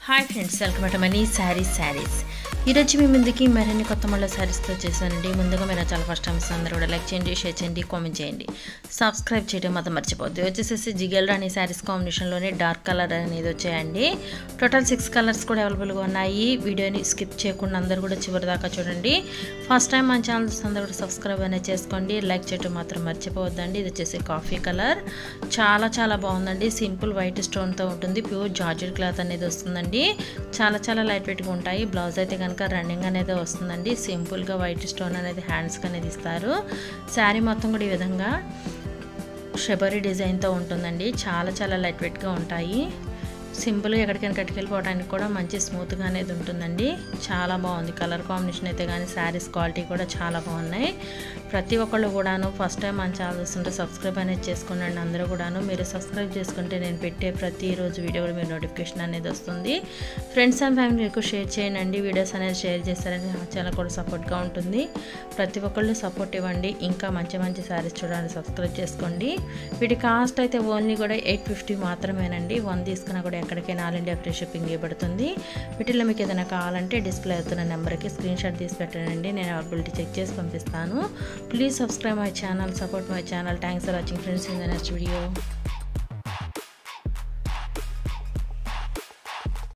Hi friends, welcome to money saris. ఈరోజు మీ ముందుకి మరిన్ని కొత్త మళ్ళీ శారీస్తో వచ్చేసానండి. ముందుగా మీరు చాలా ఫస్ట్ టైమ్స్ అందరూ కూడా లైక్ చేయండి, షేర్ చేయండి, కామెంట్ చేయండి, సబ్స్క్రైబ్ చేయడం మాత్రం మర్చిపోద్దు. వచ్చేసేసి జిగేల్ రాణి శారీస్ కాంబినేషన్లోనే డార్క్ కలర్ అనేది వచ్చాయండి. టోటల్ 6 కలర్స్ కూడా అవైలబుల్గా ఉన్నాయి. వీడియోని స్కిప్ చేయకుండా అందరూ కూడా చివరి దాకా చూడండి. ఫస్ట్ టైం మన ఛానల్స్ అందరూ కూడా సబ్స్క్రైబ్ అనేది చేసుకోండి, లైక్ చేయడం మాత్రం మర్చిపోవద్దండి. ఇది వచ్చేసి కాఫీ కలర్, చాలా బాగుందండి. సింపుల్ వైట్ స్టోన్తో ఉంటుంది. ప్యూర్ జార్జెట్ క్లాత్ అనేది వస్తుందండి. చాలా లైట్ వెయిట్గా ఉంటాయి. బ్లౌజ్ అయితే కనుక రన్నింగ్ అనేది వస్తుందండి. సింపుల్గా వైట్ స్టోన్ అనేది హ్యాండ్స్కి అనేది ఇస్తారు. శారీ మొత్తం కూడా ఈ విధంగా షబరీ డిజైన్తో ఉంటుందండి. చాలా లైట్ వెయిట్గా ఉంటాయి. సింపుల్గా ఎక్కడికైనా కట్టుకెళ్ళిపోవడానికి కూడా మంచి స్మూత్గా అనేది ఉంటుందండి. చాలా బాగుంది. కలర్ కాంబినేషన్ అయితే కానీ శారీస్ క్వాలిటీ కూడా చాలా బాగున్నాయి. ప్రతి ఒక్కళ్ళు కూడాను ఫస్ట్ టైం మన ఛానల్ చూస్తుంటే సబ్స్క్రైబ్ అనేది చేసుకోండి. అందరూ కూడాను మీరు సబ్స్క్రైబ్ చేసుకుంటే నేను పెట్టే ప్రతిరోజు వీడియో కూడా మీరు నోటిఫికేషన్ అనేది వస్తుంది. ఫ్రెండ్స్ అండ్ ఫ్యామిలీకి షేర్ చేయండి. వీడియోస్ అనేది షేర్ చేస్తారని నా ఛానల్ కూడా సపోర్ట్గా ఉంటుంది. ప్రతి ఒక్కళ్ళు సపోర్ట్ ఇవ్వండి. ఇంకా మంచి శారీస్ చూడాలని సబ్స్క్రైబ్ చేసుకోండి. వీటి కాస్ట్ అయితే ఓన్లీ కూడా 850 మాత్రమేనండి. 1 తీసుకున్నా కూడా ఎక్కడికైనా ఆల్ ఇండియా ఫ్రీ షిప్పింగ్ ఇవ్వబడుతుంది. వీటిలో మీకు ఏదైనా కావాలంటే డిస్ప్లే అవుతున్న నెంబర్కి స్క్రీన్ షాట్ తీసి పెట్టండి. నేను అవైలబిలిటీ చెక్ చేసి పంపిస్తాను. Please subscribe my channel, support my channel. Thanks for watching friends. In the next video.